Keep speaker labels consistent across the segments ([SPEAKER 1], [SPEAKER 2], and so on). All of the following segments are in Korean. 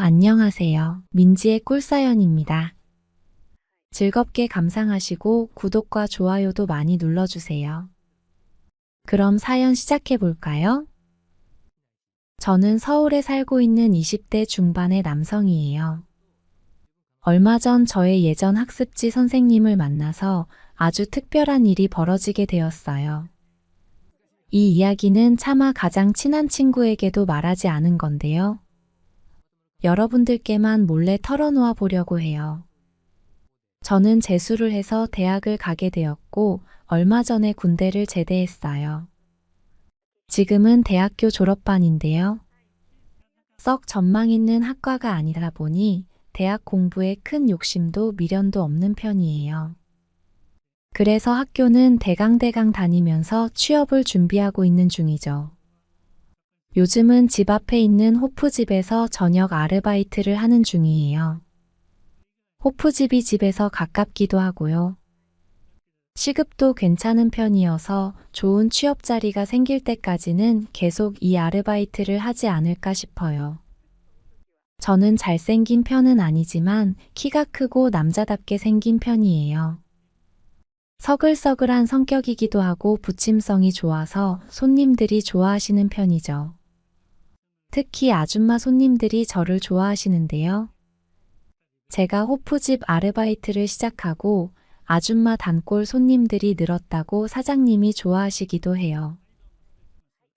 [SPEAKER 1] 안녕하세요. 민지의 꿀사연입니다. 즐겁게 감상하시고 구독과 좋아요도 많이 눌러주세요. 그럼 사연 시작해 볼까요? 저는 서울에 살고 있는 20대 중반의 남성이에요. 얼마 전 저의 예전 학습지 선생님을 만나서 아주 특별한 일이 벌어지게 되었어요. 이 이야기는 차마 가장 친한 친구에게도 말하지 않은 건데요. 여러분들께만 몰래 털어놓아 보려고 해요. 저는 재수를 해서 대학을 가게 되었고 얼마 전에 군대를 제대했어요. 지금은 대학교 졸업반인데요. 썩 전망 있는 학과가 아니다 보니 대학 공부에 큰 욕심도 미련도 없는 편이에요. 그래서 학교는 대강대강 다니면서 취업을 준비하고 있는 중이죠. 요즘은 집 앞에 있는 호프집에서 저녁 아르바이트를 하는 중이에요. 호프집이 집에서 가깝기도 하고요. 시급도 괜찮은 편이어서 좋은 취업 자리가 생길 때까지는 계속 이 아르바이트를 하지 않을까 싶어요. 저는 잘생긴 편은 아니지만 키가 크고 남자답게 생긴 편이에요. 서글서글한 성격이기도 하고 부침성이 좋아서 손님들이 좋아하시는 편이죠. 특히 아줌마 손님들이 저를 좋아하시는데요. 제가 호프집 아르바이트를 시작하고 아줌마 단골 손님들이 늘었다고 사장님이 좋아하시기도 해요.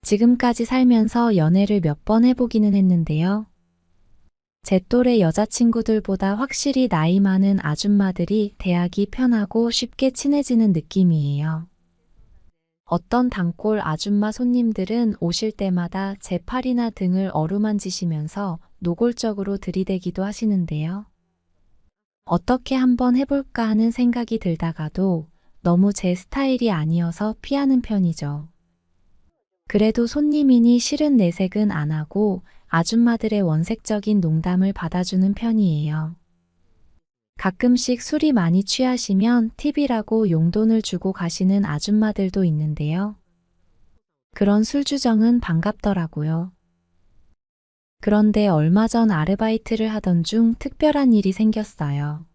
[SPEAKER 1] 지금까지 살면서 연애를 몇 번 해보기는 했는데요. 제 또래 여자친구들보다 확실히 나이 많은 아줌마들이 대하기 편하고 쉽게 친해지는 느낌이에요. 어떤 단골 아줌마 손님들은 오실 때마다 제 팔이나 등을 어루만지시면서 노골적으로 들이대기도 하시는데요. 어떻게 한번 해볼까 하는 생각이 들다가도 너무 제 스타일이 아니어서 피하는 편이죠. 그래도 손님이니 싫은 내색은 안 하고 아줌마들의 원색적인 농담을 받아주는 편이에요. 가끔씩 술이 많이 취하시면 팁이라고 용돈을 주고 가시는 아줌마들도 있는데요. 그런 술주정은 반갑더라고요. 그런데 얼마 전 아르바이트를 하던 중 특별한 일이 생겼어요.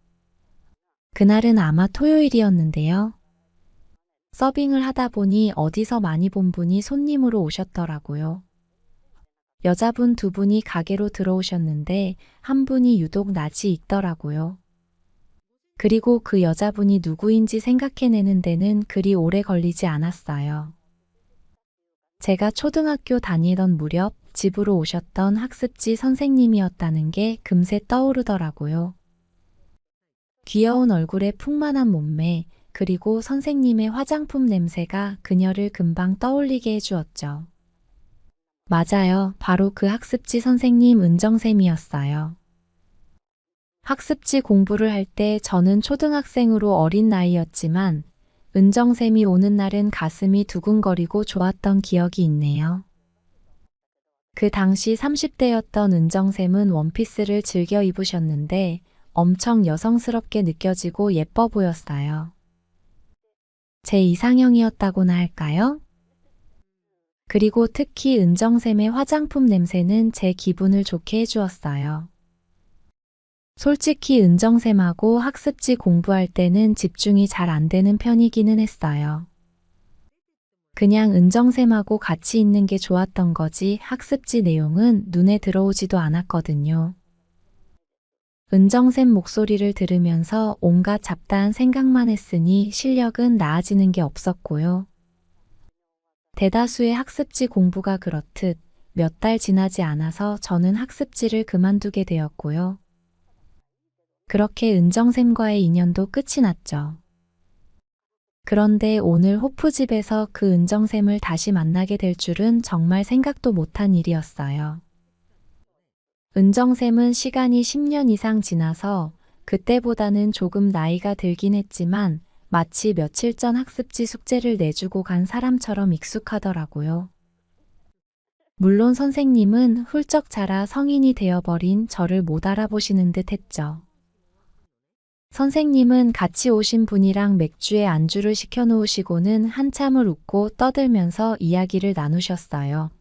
[SPEAKER 1] 그날은 아마 토요일이었는데요. 서빙을 하다 보니 어디서 많이 본 분이 손님으로 오셨더라고요. 여자분 두 분이 가게로 들어오셨는데 한 분이 유독 낯이 익더라고요. 그리고 그 여자분이 누구인지 생각해내는 데는 그리 오래 걸리지 않았어요. 제가 초등학교 다니던 무렵 집으로 오셨던 학습지 선생님이었다는 게 금세 떠오르더라고요. 귀여운 얼굴에 풍만한 몸매, 그리고 선생님의 화장품 냄새가 그녀를 금방 떠올리게 해주었죠. 맞아요. 바로 그 학습지 선생님 은정쌤이었어요. 학습지 공부를 할 때 저는 초등학생으로 어린 나이였지만 은정쌤이 오는 날은 가슴이 두근거리고 좋았던 기억이 있네요. 그 당시 30대였던 은정쌤은 원피스를 즐겨 입으셨는데 엄청 여성스럽게 느껴지고 예뻐 보였어요. 제 이상형이었다고나 할까요? 그리고 특히 은정쌤의 화장품 냄새는 제 기분을 좋게 해주었어요. 솔직히 은정쌤하고 학습지 공부할 때는 집중이 잘 안 되는 편이기는 했어요. 그냥 은정쌤하고 같이 있는 게 좋았던 거지 학습지 내용은 눈에 들어오지도 않았거든요. 은정쌤 목소리를 들으면서 온갖 잡다한 생각만 했으니 실력은 나아지는 게 없었고요. 대다수의 학습지 공부가 그렇듯 몇 달 지나지 않아서 저는 학습지를 그만두게 되었고요. 그렇게 은정쌤과의 인연도 끝이 났죠. 그런데 오늘 호프집에서 그 은정쌤을 다시 만나게 될 줄은 정말 생각도 못한 일이었어요. 은정쌤은 시간이 10년 이상 지나서 그때보다는 조금 나이가 들긴 했지만 마치 며칠 전 학습지 숙제를 내주고 간 사람처럼 익숙하더라고요. 물론 선생님은 훌쩍 자라 성인이 되어버린 저를 못 알아보시는 듯 했죠. 선생님은 같이 오신 분이랑 맥주에 안주를 시켜놓으시고는 한참을 웃고 떠들면서 이야기를 나누셨어요.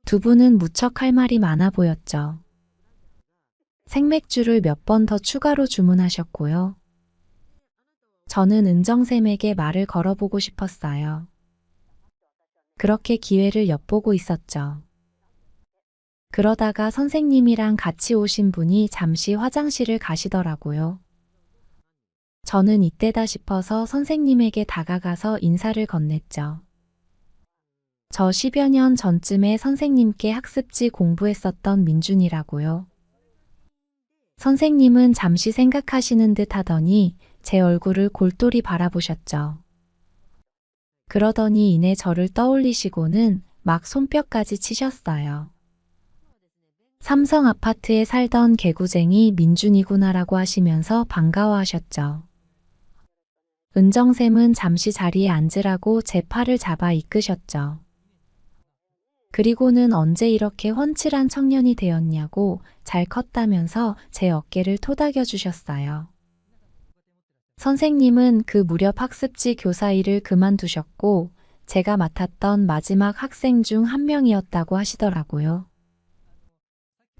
[SPEAKER 1] 두 분은 무척 할 말이 많아 보였죠. 생맥주를 몇 번 더 추가로 주문하셨고요. 저는 은정쌤에게 말을 걸어보고 싶었어요. 그렇게 기회를 엿보고 있었죠. 그러다가 선생님이랑 같이 오신 분이 잠시 화장실을 가시더라고요. 저는 이때다 싶어서 선생님에게 다가가서 인사를 건넸죠. 저 10여 년 전쯤에 선생님께 학습지 공부했었던 민준이라고요. 선생님은 잠시 생각하시는 듯 하더니 제 얼굴을 골똘히 바라보셨죠. 그러더니 이내 저를 떠올리시고는 막 손뼉까지 치셨어요. 삼성 아파트에 살던 개구쟁이 민준이구나라고 하시면서 반가워하셨죠. 은정쌤은 잠시 자리에 앉으라고 제 팔을 잡아 이끄셨죠. 그리고는 언제 이렇게 훤칠한 청년이 되었냐고 잘 컸다면서 제 어깨를 토닥여 주셨어요. 선생님은 그 무렵 학습지 교사 일을 그만두셨고 제가 맡았던 마지막 학생 중 한 명이었다고 하시더라고요.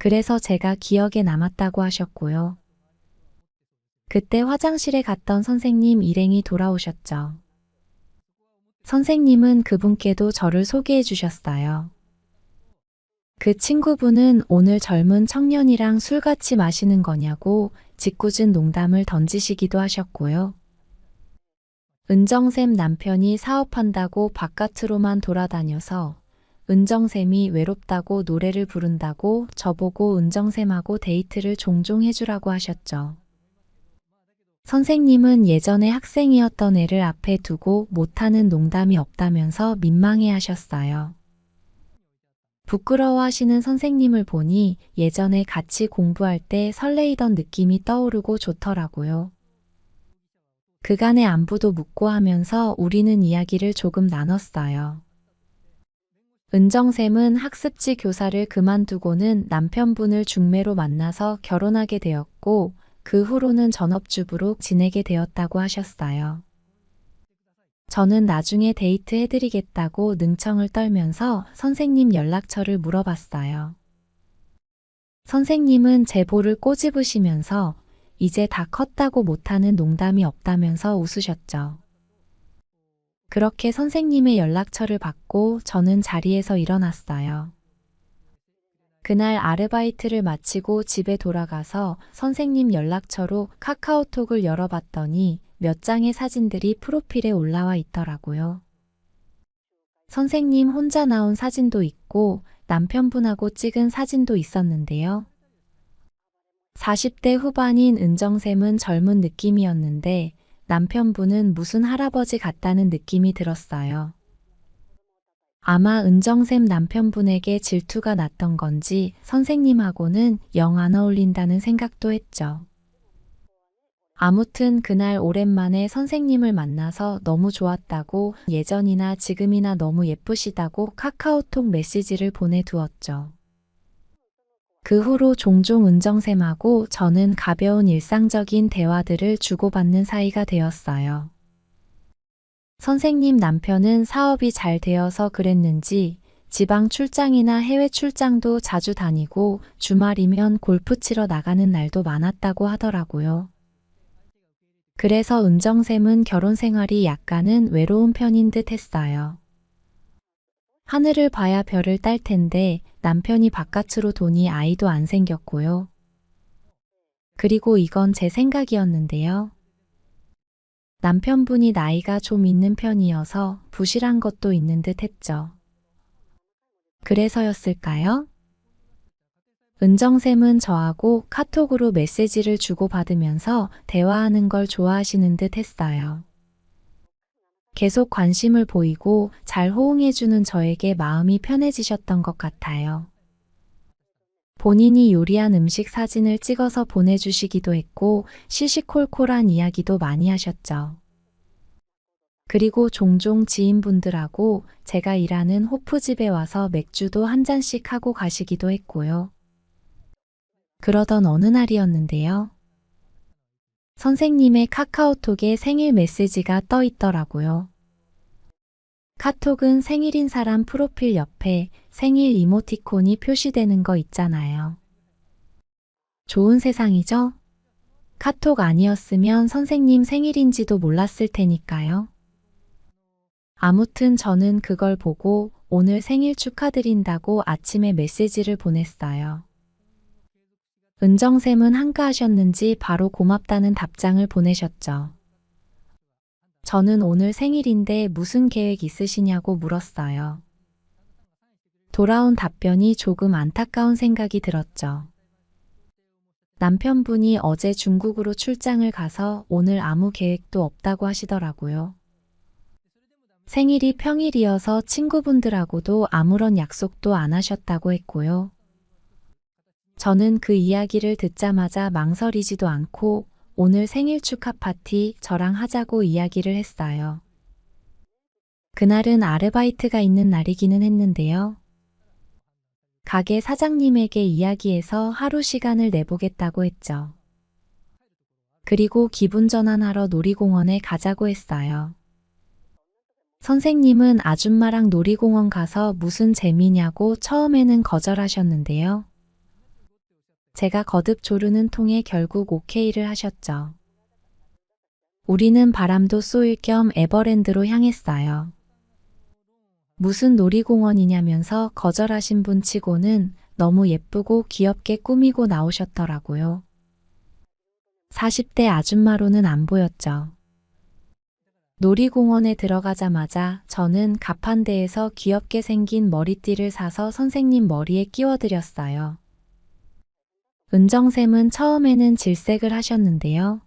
[SPEAKER 1] 그래서 제가 기억에 남았다고 하셨고요. 그때 화장실에 갔던 선생님 일행이 돌아오셨죠. 선생님은 그분께도 저를 소개해 주셨어요. 그 친구분은 오늘 젊은 청년이랑 술 같이 마시는 거냐고 짓궂은 농담을 던지시기도 하셨고요. 은정쌤 남편이 사업한다고 바깥으로만 돌아다녀서 은정쌤이 외롭다고 노래를 부른다고 저보고 은정쌤하고 데이트를 종종 해주라고 하셨죠. 선생님은 예전에 학생이었던 애를 앞에 두고 못하는 농담이 없다면서 민망해 하셨어요. 부끄러워하시는 선생님을 보니 예전에 같이 공부할 때 설레이던 느낌이 떠오르고 좋더라고요. 그간의 안부도 묻고 하면서 우리는 이야기를 조금 나눴어요. 은정쌤은 학습지 교사를 그만두고는 남편분을 중매로 만나서 결혼하게 되었고 그 후로는 전업주부로 지내게 되었다고 하셨어요. 저는 나중에 데이트 해드리겠다고 능청을 떨면서 선생님 연락처를 물어봤어요. 선생님은 제 볼을 꼬집으시면서 이제 다 컸다고 못하는 농담이 없다면서 웃으셨죠. 그렇게 선생님의 연락처를 받고 저는 자리에서 일어났어요. 그날 아르바이트를 마치고 집에 돌아가서 선생님 연락처로 카카오톡을 열어봤더니 몇 장의 사진들이 프로필에 올라와 있더라고요. 선생님 혼자 나온 사진도 있고 남편분하고 찍은 사진도 있었는데요. 40대 후반인 은정쌤은 젊은 느낌이었는데 남편분은 무슨 할아버지 같다는 느낌이 들었어요. 아마 은정쌤 남편분에게 질투가 났던 건지 선생님하고는 영 안 어울린다는 생각도 했죠. 아무튼 그날 오랜만에 선생님을 만나서 너무 좋았다고 예전이나 지금이나 너무 예쁘시다고 카카오톡 메시지를 보내두었죠. 그 후로 종종 은정쌤하고 저는 가벼운 일상적인 대화들을 주고받는 사이가 되었어요. 선생님 남편은 사업이 잘 되어서 그랬는지 지방 출장이나 해외 출장도 자주 다니고 주말이면 골프 치러 나가는 날도 많았다고 하더라고요. 그래서 은정쌤은 결혼 생활이 약간은 외로운 편인 듯 했어요. 하늘을 봐야 별을 딸 텐데 남편이 바깥으로 도니 아이도 안 생겼고요. 그리고 이건 제 생각이었는데요. 남편분이 나이가 좀 있는 편이어서 부실한 것도 있는 듯 했죠. 그래서였을까요? 은정쌤은 저하고 카톡으로 메시지를 주고받으면서 대화하는 걸 좋아하시는 듯 했어요. 계속 관심을 보이고 잘 호응해주는 저에게 마음이 편해지셨던 것 같아요. 본인이 요리한 음식 사진을 찍어서 보내주시기도 했고 시시콜콜한 이야기도 많이 하셨죠. 그리고 종종 지인분들하고 제가 일하는 호프집에 와서 맥주도 한 잔씩 하고 가시기도 했고요. 그러던 어느 날이었는데요. 선생님의 카카오톡에 생일 메시지가 떠 있더라고요. 카톡은 생일인 사람 프로필 옆에 생일 이모티콘이 표시되는 거 있잖아요. 좋은 세상이죠? 카톡 아니었으면 선생님 생일인지도 몰랐을 테니까요. 아무튼 저는 그걸 보고 오늘 생일 축하드린다고 아침에 메시지를 보냈어요. 은정쌤은 한가하셨는지 바로 고맙다는 답장을 보내셨죠. 저는 오늘 생일인데 무슨 계획 있으시냐고 물었어요. 돌아온 답변이 조금 안타까운 생각이 들었죠. 남편분이 어제 중국으로 출장을 가서 오늘 아무 계획도 없다고 하시더라고요. 생일이 평일이어서 친구분들하고도 아무런 약속도 안 하셨다고 했고요. 저는 그 이야기를 듣자마자 망설이지도 않고 오늘 생일 축하 파티 저랑 하자고 이야기를 했어요. 그날은 아르바이트가 있는 날이기는 했는데요. 가게 사장님에게 이야기해서 하루 시간을 내보겠다고 했죠. 그리고 기분 전환하러 놀이공원에 가자고 했어요. 선생님은 아줌마랑 놀이공원 가서 무슨 재미냐고 처음에는 거절하셨는데요. 제가 거듭 조르는 통에 결국 오케이를 하셨죠. 우리는 바람도 쏘일 겸 에버랜드로 향했어요. 무슨 놀이공원이냐면서 거절하신 분 치고는 너무 예쁘고 귀엽게 꾸미고 나오셨더라고요. 40대 아줌마로는 안 보였죠. 놀이공원에 들어가자마자 저는 가판대에서 귀엽게 생긴 머리띠를 사서 선생님 머리에 끼워드렸어요. 은정쌤은 처음에는 질색을 하셨는데요.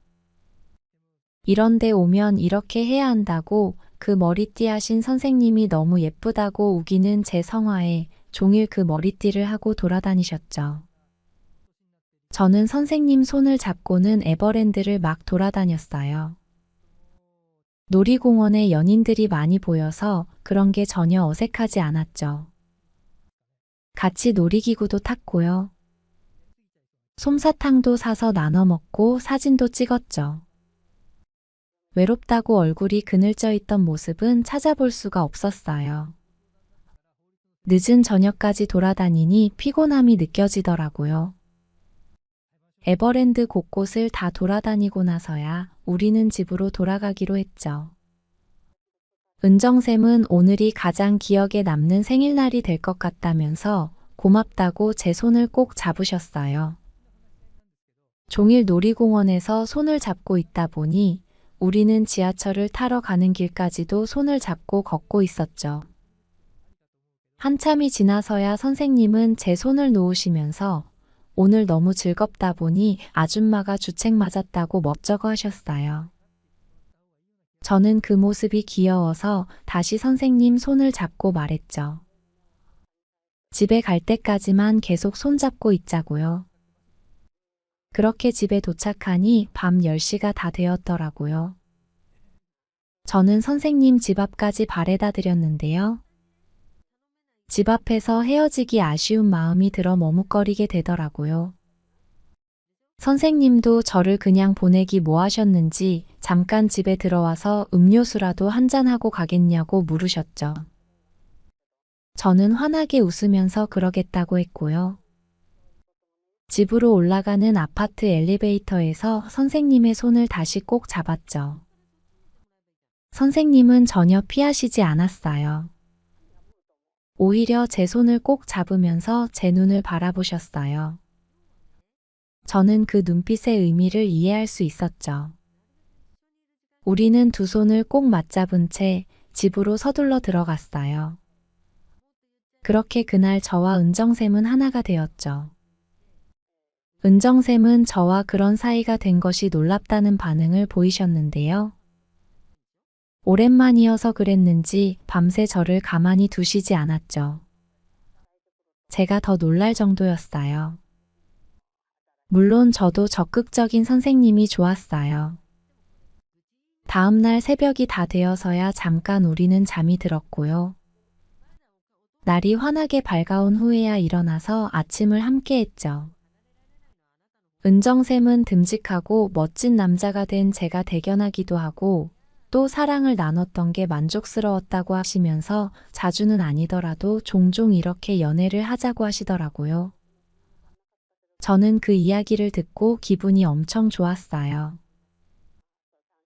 [SPEAKER 1] 이런데 오면 이렇게 해야 한다고 그 머리띠 하신 선생님이 너무 예쁘다고 우기는 제 성화에 종일 그 머리띠를 하고 돌아다니셨죠. 저는 선생님 손을 잡고는 에버랜드를 막 돌아다녔어요. 놀이공원에 연인들이 많이 보여서 그런 게 전혀 어색하지 않았죠. 같이 놀이기구도 탔고요. 솜사탕도 사서 나눠 먹고 사진도 찍었죠. 외롭다고 얼굴이 그늘져 있던 모습은 찾아볼 수가 없었어요. 늦은 저녁까지 돌아다니니 피곤함이 느껴지더라고요. 에버랜드 곳곳을 다 돌아다니고 나서야 우리는 집으로 돌아가기로 했죠. 은정쌤은 오늘이 가장 기억에 남는 생일날이 될 것 같다면서 고맙다고 제 손을 꼭 잡으셨어요. 종일 놀이공원에서 손을 잡고 있다 보니 우리는 지하철을 타러 가는 길까지도 손을 잡고 걷고 있었죠. 한참이 지나서야 선생님은 제 손을 놓으시면서 오늘 너무 즐겁다 보니 아줌마가 주책 맞았다고 멋쩍어 하셨어요. 저는 그 모습이 귀여워서 다시 선생님 손을 잡고 말했죠. 집에 갈 때까지만 계속 손잡고 있자고요. 그렇게 집에 도착하니 밤 10시가 다 되었더라고요. 저는 선생님 집 앞까지 바래다 드렸는데요. 집 앞에서 헤어지기 아쉬운 마음이 들어 머뭇거리게 되더라고요. 선생님도 저를 그냥 보내기 뭐 하셨는지 잠깐 집에 들어와서 음료수라도 한잔하고 가겠냐고 물으셨죠. 저는 환하게 웃으면서 그러겠다고 했고요. 집으로 올라가는 아파트 엘리베이터에서 선생님의 손을 다시 꼭 잡았죠. 선생님은 전혀 피하시지 않았어요. 오히려 제 손을 꼭 잡으면서 제 눈을 바라보셨어요. 저는 그 눈빛의 의미를 이해할 수 있었죠. 우리는 두 손을 꼭 맞잡은 채 집으로 서둘러 들어갔어요. 그렇게 그날 저와 은정쌤은 하나가 되었죠. 은정쌤은 저와 그런 사이가 된 것이 놀랍다는 반응을 보이셨는데요. 오랜만이어서 그랬는지 밤새 저를 가만히 두시지 않았죠. 제가 더 놀랄 정도였어요. 물론 저도 적극적인 선생님이 좋았어요. 다음날 새벽이 다 되어서야 잠깐 우리는 잠이 들었고요. 날이 환하게 밝아온 후에야 일어나서 아침을 함께 했죠. 은정쌤은 듬직하고 멋진 남자가 된 제가 대견하기도 하고 또 사랑을 나눴던 게 만족스러웠다고 하시면서 자주는 아니더라도 종종 이렇게 연애를 하자고 하시더라고요. 저는 그 이야기를 듣고 기분이 엄청 좋았어요.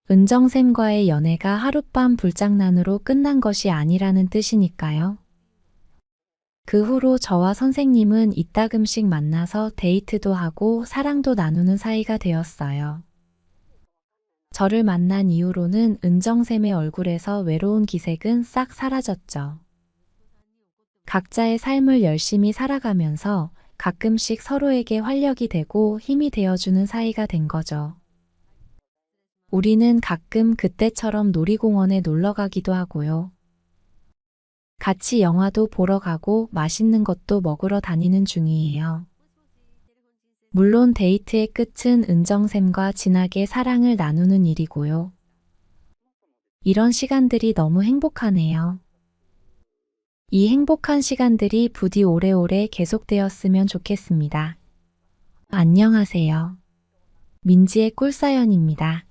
[SPEAKER 1] 은정쌤과의 연애가 하룻밤 불장난으로 끝난 것이 아니라는 뜻이니까요. 그 후로 저와 선생님은 이따금씩 만나서 데이트도 하고 사랑도 나누는 사이가 되었어요. 저를 만난 이후로는 은정쌤의 얼굴에서 외로운 기색은 싹 사라졌죠. 각자의 삶을 열심히 살아가면서 가끔씩 서로에게 활력이 되고 힘이 되어주는 사이가 된 거죠. 우리는 가끔 그때처럼 놀이공원에 놀러 가기도 하고요. 같이 영화도 보러 가고 맛있는 것도 먹으러 다니는 중이에요. 물론 데이트의 끝은 은정쌤과 진하게 사랑을 나누는 일이고요. 이런 시간들이 너무 행복하네요. 이 행복한 시간들이 부디 오래오래 계속되었으면 좋겠습니다. 안녕하세요. 민지의 꿀사연입니다.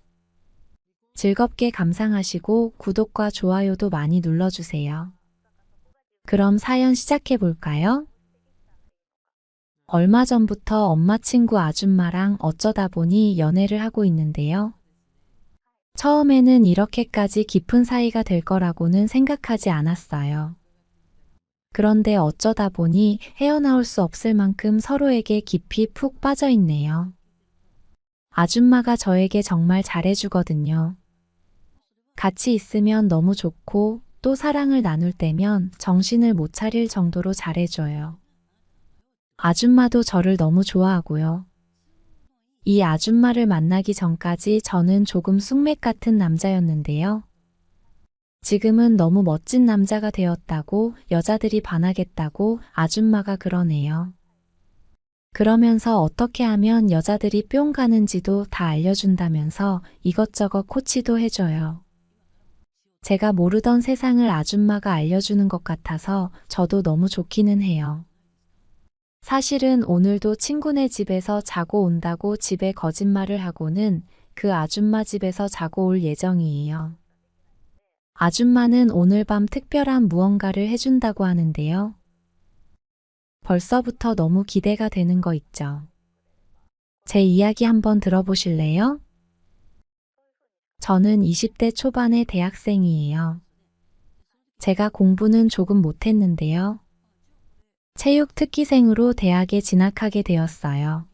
[SPEAKER 1] 즐겁게 감상하시고 구독과 좋아요도 많이 눌러주세요. 그럼 사연 시작해 볼까요? 얼마 전부터 엄마 친구 아줌마랑 어쩌다 보니 연애를 하고 있는데요. 처음에는 이렇게까지 깊은 사이가 될 거라고는 생각하지 않았어요. 그런데 어쩌다 보니 헤어나올 수 없을 만큼 서로에게 깊이 푹 빠져 있네요. 아줌마가 저에게 정말 잘해주거든요. 같이 있으면 너무 좋고 또 사랑을 나눌 때면 정신을 못 차릴 정도로 잘해줘요. 아줌마도 저를 너무 좋아하고요. 이 아줌마를 만나기 전까지 저는 조금 쑥맥 같은 남자였는데요. 지금은 너무 멋진 남자가 되었다고 여자들이 반하겠다고 아줌마가 그러네요. 그러면서 어떻게 하면 여자들이 뿅 가는지도 다 알려준다면서 이것저것 코치도 해줘요. 제가 모르던 세상을 아줌마가 알려주는 것 같아서 저도 너무 좋기는 해요. 사실은 오늘도 친구네 집에서 자고 온다고 집에 거짓말을 하고는 그 아줌마 집에서 자고 올 예정이에요. 아줌마는 오늘 밤 특별한 무언가를 해준다고 하는데요. 벌써부터 너무 기대가 되는 거 있죠. 제 이야기 한번 들어보실래요? 저는 20대 초반의 대학생이에요. 제가 공부는 조금 못했는데요. 체육 특기생으로 대학에 진학하게 되었어요.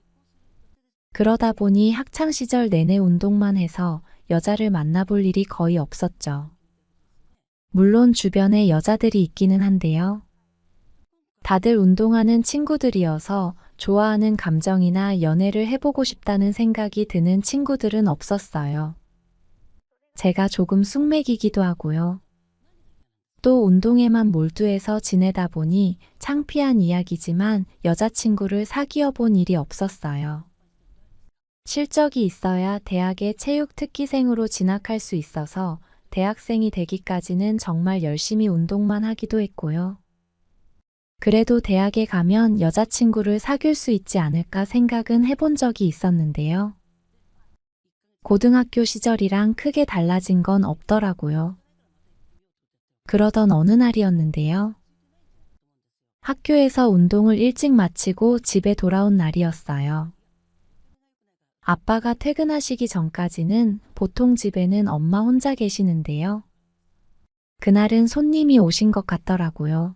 [SPEAKER 1] 그러다 보니 학창시절 내내 운동만 해서 여자를 만나볼 일이 거의 없었죠. 물론 주변에 여자들이 있기는 한데요. 다들 운동하는 친구들이어서 좋아하는 감정이나 연애를 해보고 싶다는 생각이 드는 친구들은 없었어요. 제가 조금 쑥맥이기도 하고요. 또 운동에만 몰두해서 지내다 보니 창피한 이야기지만 여자친구를 사귀어 본 일이 없었어요. 실적이 있어야 대학에 체육 특기생으로 진학할 수 있어서 대학생이 되기까지는 정말 열심히 운동만 하기도 했고요. 그래도 대학에 가면 여자친구를 사귈 수 있지 않을까 생각은 해본 적이 있었는데요. 고등학교 시절이랑 크게 달라진 건 없더라고요. 그러던 어느 날이었는데요. 학교에서 운동을 일찍 마치고 집에 돌아온 날이었어요. 아빠가 퇴근하시기 전까지는 보통 집에는 엄마 혼자 계시는데요. 그날은 손님이 오신 것 같더라고요.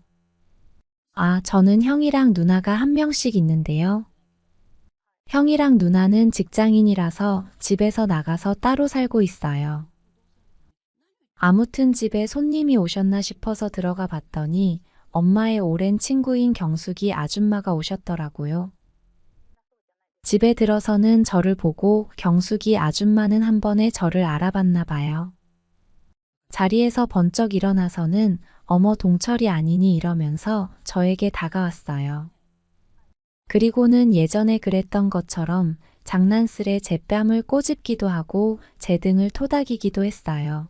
[SPEAKER 1] 저는 형이랑 누나가 한 명씩 있는데요. 형이랑 누나는 직장인이라서 집에서 나가서 따로 살고 있어요. 아무튼 집에 손님이 오셨나 싶어서 들어가 봤더니 엄마의 오랜 친구인 경숙이 아줌마가 오셨더라고요. 집에 들어서는 저를 보고 경숙이 아줌마는 한 번에 저를 알아봤나 봐요. 자리에서 번쩍 일어나서는 어머 동철이 아니니 이러면서 저에게 다가왔어요. 그리고는 예전에 그랬던 것처럼 장난스레 제 뺨을 꼬집기도 하고 제 등을 토닥이기도 했어요.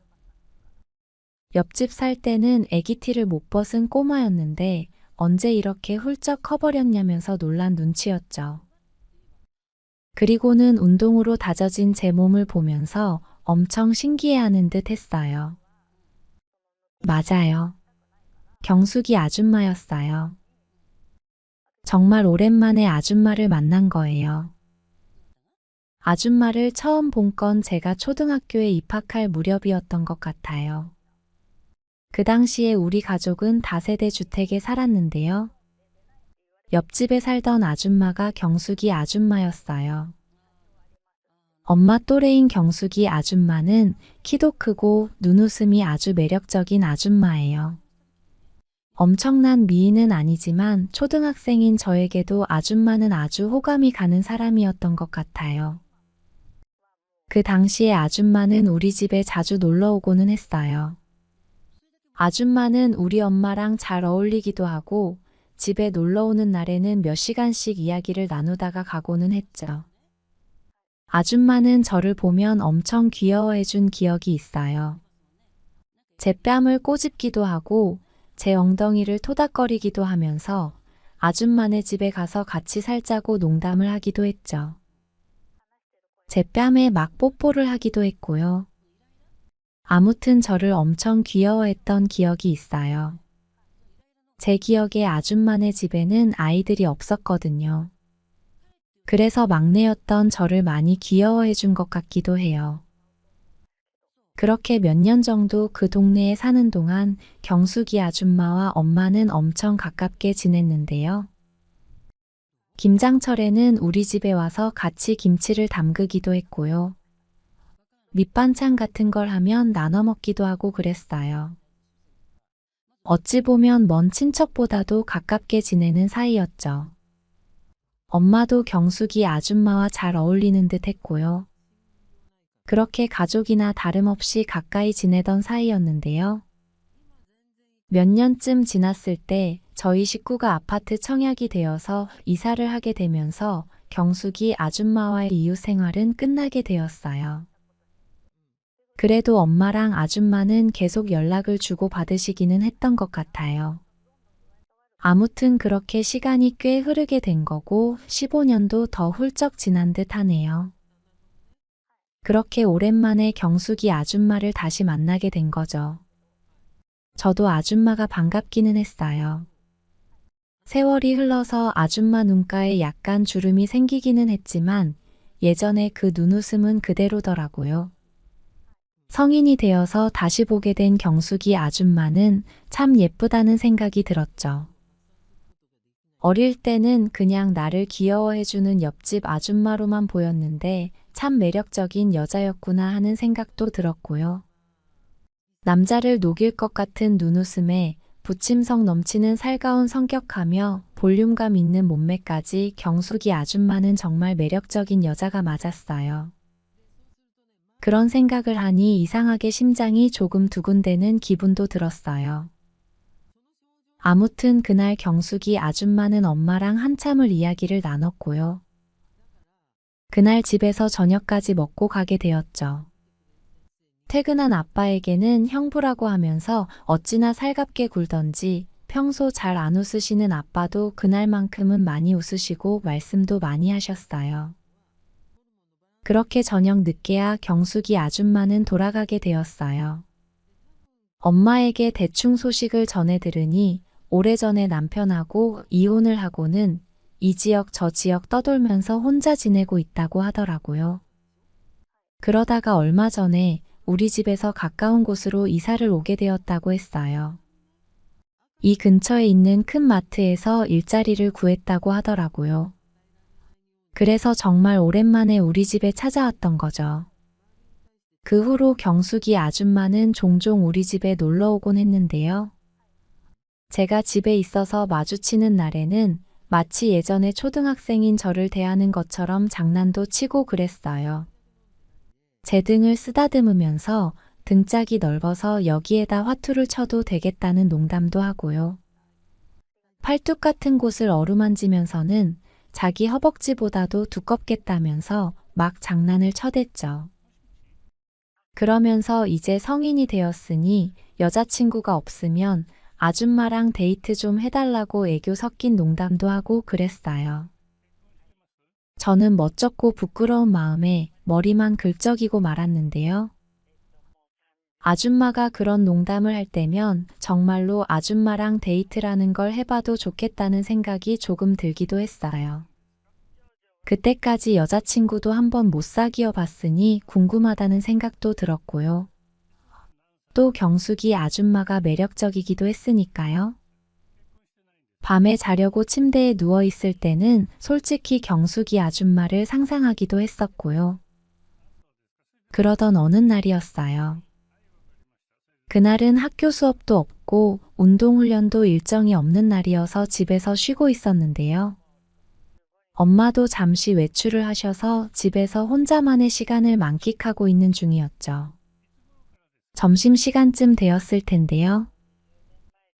[SPEAKER 1] 옆집 살 때는 애기티를 못 벗은 꼬마였는데 언제 이렇게 훌쩍 커버렸냐면서 놀란 눈치였죠. 그리고는 운동으로 다져진 제 몸을 보면서 엄청 신기해하는 듯 했어요. 맞아요. 경숙이 아줌마였어요. 정말 오랜만에 아줌마를 만난 거예요. 아줌마를 처음 본 건 제가 초등학교에 입학할 무렵이었던 것 같아요. 그 당시에 우리 가족은 다세대 주택에 살았는데요. 옆집에 살던 아줌마가 경숙이 아줌마였어요. 엄마 또래인 경숙이 아줌마는 키도 크고 눈웃음이 아주 매력적인 아줌마예요. 엄청난 미인은 아니지만 초등학생인 저에게도 아줌마는 아주 호감이 가는 사람이었던 것 같아요. 그 당시에 아줌마는 우리 집에 자주 놀러 오고는 했어요. 아줌마는 우리 엄마랑 잘 어울리기도 하고 집에 놀러 오는 날에는 몇 시간씩 이야기를 나누다가 가고는 했죠. 아줌마는 저를 보면 엄청 귀여워해준 기억이 있어요. 제 뺨을 꼬집기도 하고 제 엉덩이를 토닥거리기도 하면서 아줌마네 집에 가서 같이 살자고 농담을 하기도 했죠. 제 뺨에 막 뽀뽀를 하기도 했고요. 아무튼 저를 엄청 귀여워했던 기억이 있어요. 제 기억에 아줌마네 집에는 아이들이 없었거든요. 그래서 막내였던 저를 많이 귀여워해 준 것 같기도 해요. 그렇게 몇 년 정도 그 동네에 사는 동안 경숙이 아줌마와 엄마는 엄청 가깝게 지냈는데요. 김장철에는 우리 집에 와서 같이 김치를 담그기도 했고요. 밑반찬 같은 걸 하면 나눠 먹기도 하고 그랬어요. 어찌 보면 먼 친척보다도 가깝게 지내는 사이였죠. 엄마도 경숙이 아줌마와 잘 어울리는 듯 했고요. 그렇게 가족이나 다름없이 가까이 지내던 사이였는데요. 몇 년쯤 지났을 때 저희 식구가 아파트 청약이 되어서 이사를 하게 되면서 경숙이 아줌마와의 이웃 생활은 끝나게 되었어요. 그래도 엄마랑 아줌마는 계속 연락을 주고 받으시기는 했던 것 같아요. 아무튼 그렇게 시간이 꽤 흐르게 된 거고 15년도 더 훌쩍 지난 듯 하네요. 그렇게 오랜만에 경숙이 아줌마를 다시 만나게 된 거죠. 저도 아줌마가 반갑기는 했어요. 세월이 흘러서 아줌마 눈가에 약간 주름이 생기기는 했지만 예전에 그 눈웃음은 그대로더라고요. 성인이 되어서 다시 보게 된 경숙이 아줌마는 참 예쁘다는 생각이 들었죠. 어릴 때는 그냥 나를 귀여워해주는 옆집 아줌마로만 보였는데 참 매력적인 여자였구나 하는 생각도 들었고요. 남자를 녹일 것 같은 눈웃음에 부침성 넘치는 살가운 성격하며 볼륨감 있는 몸매까지 경숙이 아줌마는 정말 매력적인 여자가 맞았어요. 그런 생각을 하니 이상하게 심장이 조금 두근대는 기분도 들었어요. 아무튼 그날 경숙이 아줌마는 엄마랑 한참을 이야기를 나눴고요. 그날 집에서 저녁까지 먹고 가게 되었죠. 퇴근한 아빠에게는 형부라고 하면서 어찌나 살갑게 굴던지 평소 잘 안 웃으시는 아빠도 그날만큼은 많이 웃으시고 말씀도 많이 하셨어요. 그렇게 저녁 늦게야 경숙이 아줌마는 돌아가게 되었어요. 엄마에게 대충 소식을 전해 들으니 오래전에 남편하고 이혼을 하고는 이 지역 저 지역 떠돌면서 혼자 지내고 있다고 하더라고요. 그러다가 얼마 전에 우리 집에서 가까운 곳으로 이사를 오게 되었다고 했어요. 이 근처에 있는 큰 마트에서 일자리를 구했다고 하더라고요. 그래서 정말 오랜만에 우리 집에 찾아왔던 거죠. 그 후로 경숙이 아줌마는 종종 우리 집에 놀러 오곤 했는데요. 제가 집에 있어서 마주치는 날에는 마치 예전에 초등학생인 저를 대하는 것처럼 장난도 치고 그랬어요. 제 등을 쓰다듬으면서 등짝이 넓어서 여기에다 화투를 쳐도 되겠다는 농담도 하고요. 팔뚝 같은 곳을 어루만지면서는 자기 허벅지보다도 두껍겠다면서 막 장난을 쳐댔죠. 그러면서 이제 성인이 되었으니 여자친구가 없으면 아줌마랑 데이트 좀 해달라고 애교 섞인 농담도 하고 그랬어요. 저는 멋쩍고 부끄러운 마음에 머리만 긁적이고 말았는데요. 아줌마가 그런 농담을 할 때면 정말로 아줌마랑 데이트라는 걸 해봐도 좋겠다는 생각이 조금 들기도 했어요. 그때까지 여자친구도 한번 못 사귀어 봤으니 궁금하다는 생각도 들었고요. 또 경숙이 아줌마가 매력적이기도 했으니까요. 밤에 자려고 침대에 누워 있을 때는 솔직히 경숙이 아줌마를 상상하기도 했었고요. 그러던 어느 날이었어요. 그날은 학교 수업도 없고 운동훈련도 일정이 없는 날이어서 집에서 쉬고 있었는데요. 엄마도 잠시 외출을 하셔서 집에서 혼자만의 시간을 만끽하고 있는 중이었죠. 점심시간쯤 되었을 텐데요.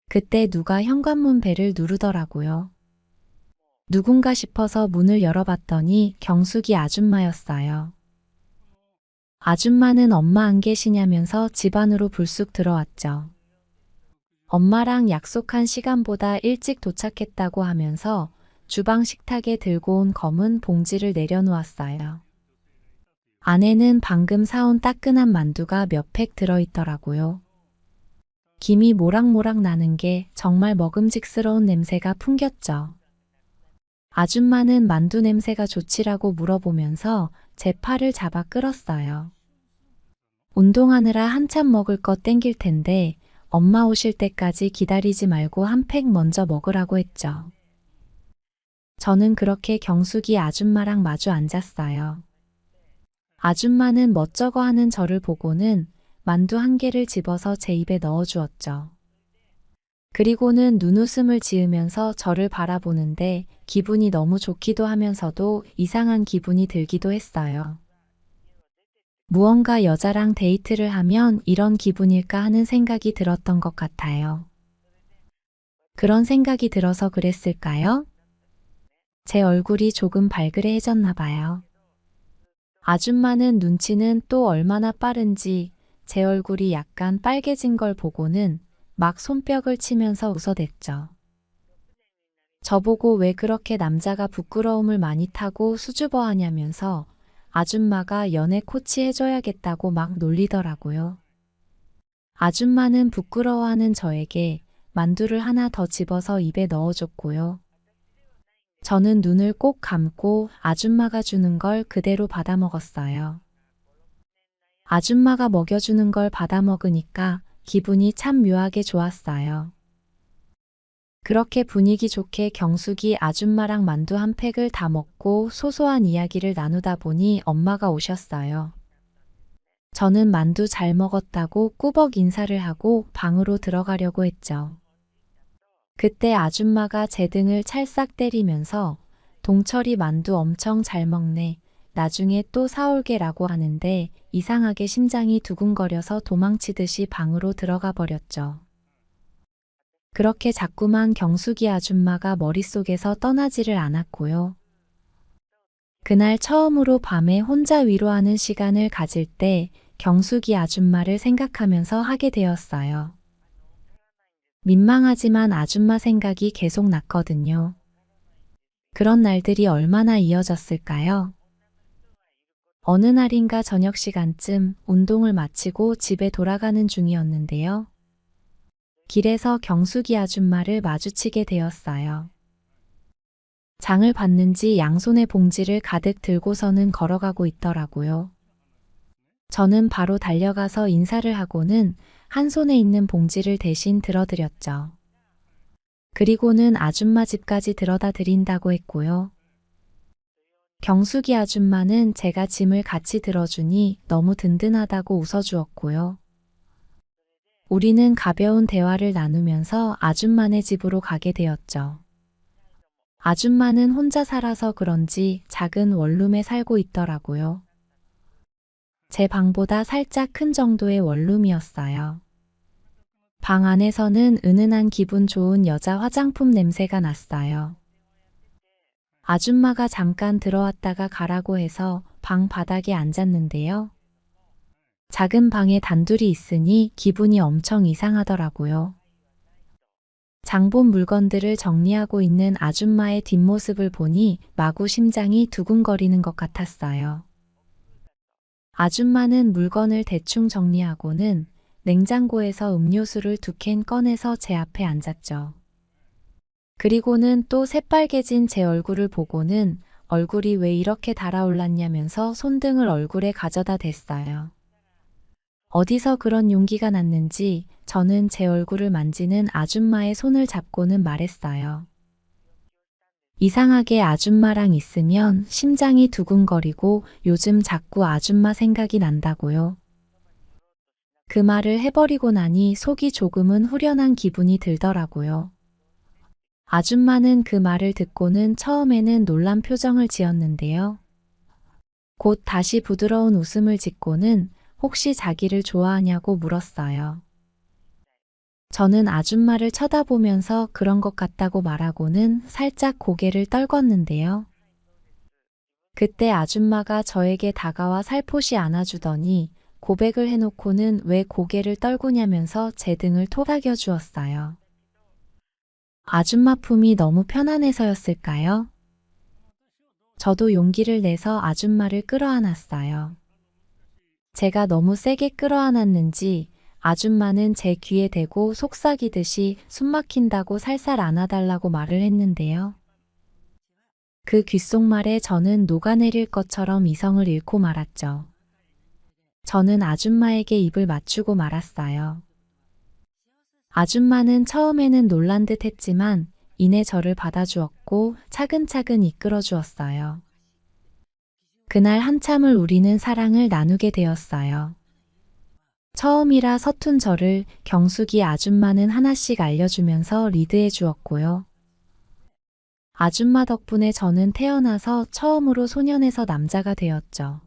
[SPEAKER 1] 그때 누가 현관문 벨을 누르더라고요. 누군가 싶어서 문을 열어봤더니 경숙이 아줌마였어요. 아줌마는 엄마 안 계시냐면서 집 안으로 불쑥 들어왔죠. 엄마랑 약속한 시간보다 일찍 도착했다고 하면서 주방 식탁에 들고 온 검은 봉지를 내려놓았어요. 안에는 방금 사온 따끈한 만두가 몇 팩 들어있더라고요. 김이 모락모락 나는 게 정말 먹음직스러운 냄새가 풍겼죠. 아줌마는 만두 냄새가 좋지라고 물어보면서 제 팔을 잡아 끌었어요. 운동하느라 한참 먹을 거 땡길 텐데 엄마 오실 때까지 기다리지 말고 한 팩 먼저 먹으라고 했죠. 저는 그렇게 경숙이 아줌마랑 마주 앉았어요. 아줌마는 멋쩍어 하는 저를 보고는 만두 한 개를 집어서 제 입에 넣어주었죠. 그리고는 눈웃음을 지으면서 저를 바라보는데 기분이 너무 좋기도 하면서도 이상한 기분이 들기도 했어요. 무언가 여자랑 데이트를 하면 이런 기분일까 하는 생각이 들었던 것 같아요. 그런 생각이 들어서 그랬을까요? 제 얼굴이 조금 발그레해졌나 봐요. 아줌마는 눈치는 또 얼마나 빠른지 제 얼굴이 약간 빨개진 걸 보고는 막 손뼉을 치면서 웃어댔죠. 저보고 왜 그렇게 남자가 부끄러움을 많이 타고 수줍어하냐면서 아줌마가 연애 코치 해줘야겠다고 막 놀리더라고요. 아줌마는 부끄러워하는 저에게 만두를 하나 더 집어서 입에 넣어줬고요. 저는 눈을 꼭 감고 아줌마가 주는 걸 그대로 받아 먹었어요. 아줌마가 먹여주는 걸 받아 먹으니까 기분이 참 묘하게 좋았어요. 그렇게 분위기 좋게 경숙이 아줌마랑 만두 한 팩을 다 먹고 소소한 이야기를 나누다 보니 엄마가 오셨어요. 저는 만두 잘 먹었다고 꾸벅 인사를 하고 방으로 들어가려고 했죠. 그때 아줌마가 제 등을 찰싹 때리면서 동철이 만두 엄청 잘 먹네. 나중에 또 사올게라고 하는데 이상하게 심장이 두근거려서 도망치듯이 방으로 들어가 버렸죠. 그렇게 자꾸만 경숙이 아줌마가 머릿속에서 떠나지를 않았고요. 그날 처음으로 밤에 혼자 위로하는 시간을 가질 때 경숙이 아줌마를 생각하면서 하게 되었어요. 민망하지만 아줌마 생각이 계속 났거든요. 그런 날들이 얼마나 이어졌을까요? 어느 날인가 저녁 시간쯤 운동을 마치고 집에 돌아가는 중이었는데요. 길에서 경숙이 아줌마를 마주치게 되었어요. 장을 봤는지 양손에 봉지를 가득 들고서는 걸어가고 있더라고요. 저는 바로 달려가서 인사를 하고는 한 손에 있는 봉지를 대신 들어드렸죠. 그리고는 아줌마 집까지 들어다 드린다고 했고요. 경숙이 아줌마는 제가 짐을 같이 들어주니 너무 든든하다고 웃어주었고요. 우리는 가벼운 대화를 나누면서 아줌마네 집으로 가게 되었죠. 아줌마는 혼자 살아서 그런지 작은 원룸에 살고 있더라고요. 제 방보다 살짝 큰 정도의 원룸이었어요. 방 안에서는 은은한 기분 좋은 여자 화장품 냄새가 났어요. 아줌마가 잠깐 들어왔다가 가라고 해서 방 바닥에 앉았는데요. 작은 방에 단둘이 있으니 기분이 엄청 이상하더라고요. 장본 물건들을 정리하고 있는 아줌마의 뒷모습을 보니 마구 심장이 두근거리는 것 같았어요. 아줌마는 물건을 대충 정리하고는 냉장고에서 음료수를 2캔 꺼내서 제 앞에 앉았죠. 그리고는 또 새빨개진 제 얼굴을 보고는 얼굴이 왜 이렇게 달아올랐냐면서 손등을 얼굴에 가져다 댔어요. 어디서 그런 용기가 났는지 저는 제 얼굴을 만지는 아줌마의 손을 잡고는 말했어요. 이상하게 아줌마랑 있으면 심장이 두근거리고 요즘 자꾸 아줌마 생각이 난다고요. 그 말을 해버리고 나니 속이 조금은 후련한 기분이 들더라고요. 아줌마는 그 말을 듣고는 처음에는 놀란 표정을 지었는데요. 곧 다시 부드러운 웃음을 짓고는 혹시 자기를 좋아하냐고 물었어요. 저는 아줌마를 쳐다보면서 그런 것 같다고 말하고는 살짝 고개를 떨궜는데요. 그때 아줌마가 저에게 다가와 살포시 안아주더니 고백을 해놓고는 왜 고개를 떨구냐면서 제 등을 토닥여 주었어요. 아줌마 품이 너무 편안해서였을까요? 저도 용기를 내서 아줌마를 끌어안았어요. 제가 너무 세게 끌어안았는지 아줌마는 제 귀에 대고 속삭이듯이 숨 막힌다고 살살 안아달라고 말을 했는데요. 그 귓속말에 저는 녹아내릴 것처럼 이성을 잃고 말았죠. 저는 아줌마에게 입을 맞추고 말았어요. 아줌마는 처음에는 놀란 듯 했지만 이내 저를 받아주었고 차근차근 이끌어 주었어요. 그날 한참을 우리는 사랑을 나누게 되었어요. 처음이라 서툰 저를 경숙이 아줌마는 하나씩 알려주면서 리드해 주었고요. 아줌마 덕분에 저는 태어나서 처음으로 소년에서 남자가 되었죠.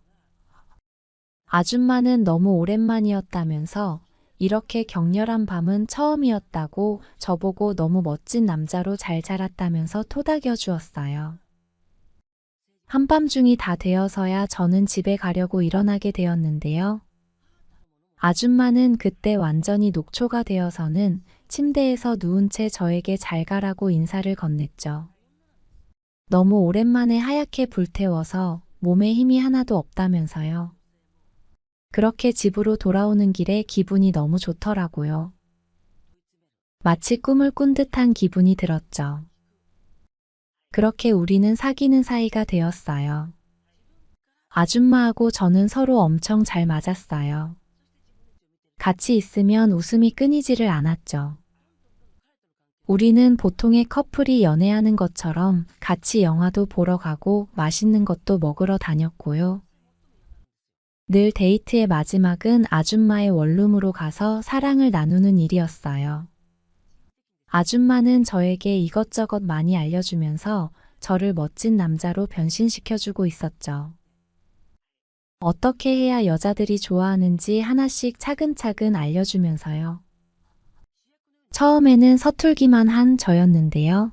[SPEAKER 1] 아줌마는 너무 오랜만이었다면서 이렇게 격렬한 밤은 처음이었다고 저보고 너무 멋진 남자로 잘 자랐다면서 토닥여 주었어요. 한밤중이 다 되어서야 저는 집에 가려고 일어나게 되었는데요. 아줌마는 그때 완전히 녹초가 되어서는 침대에서 누운 채 저에게 잘 가라고 인사를 건넸죠. 너무 오랜만에 하얗게 불태워서 몸에 힘이 하나도 없다면서요. 그렇게 집으로 돌아오는 길에 기분이 너무 좋더라고요. 마치 꿈을 꾼 듯한 기분이 들었죠. 그렇게 우리는 사귀는 사이가 되었어요. 아줌마하고 저는 서로 엄청 잘 맞았어요. 같이 있으면 웃음이 끊이지를 않았죠. 우리는 보통의 커플이 연애하는 것처럼 같이 영화도 보러 가고 맛있는 것도 먹으러 다녔고요. 늘 데이트의 마지막은 아줌마의 원룸으로 가서 사랑을 나누는 일이었어요. 아줌마는 저에게 이것저것 많이 알려주면서 저를 멋진 남자로 변신시켜주고 있었죠. 어떻게 해야 여자들이 좋아하는지 하나씩 차근차근 알려주면서요. 처음에는 서툴기만 한 저였는데요.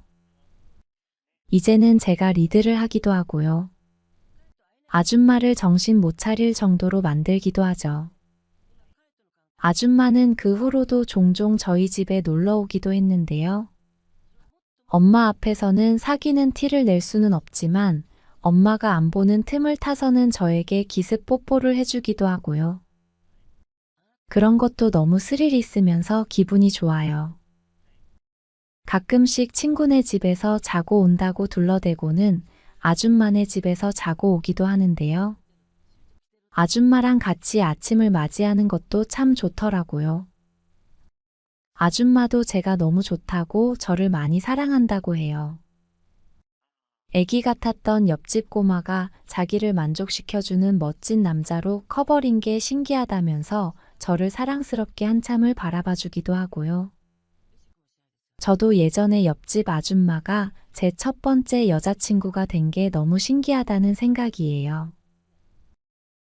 [SPEAKER 1] 이제는 제가 리드를 하기도 하고요. 아줌마를 정신 못 차릴 정도로 만들기도 하죠. 아줌마는 그 후로도 종종 저희 집에 놀러 오기도 했는데요. 엄마 앞에서는 사귀는 티를 낼 수는 없지만 엄마가 안 보는 틈을 타서는 저에게 기습 뽀뽀를 해주기도 하고요. 그런 것도 너무 스릴 있으면서 기분이 좋아요. 가끔씩 친구네 집에서 자고 온다고 둘러대고는 아줌마네 집에서 자고 오기도 하는데요. 아줌마랑 같이 아침을 맞이하는 것도 참 좋더라고요. 아줌마도 제가 너무 좋다고 저를 많이 사랑한다고 해요. 애기 같았던 옆집 꼬마가 자기를 만족시켜주는 멋진 남자로 커버린 게 신기하다면서 저를 사랑스럽게 한참을 바라봐주기도 하고요. 저도 예전에 옆집 아줌마가 제 첫 번째 여자친구가 된 게 너무 신기하다는 생각이에요.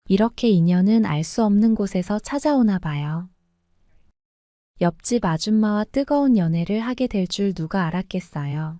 [SPEAKER 1] 이렇게 인연은 알 수 없는 곳에서 찾아오나 봐요. 옆집 아줌마와 뜨거운 연애를 하게 될 줄 누가 알았겠어요.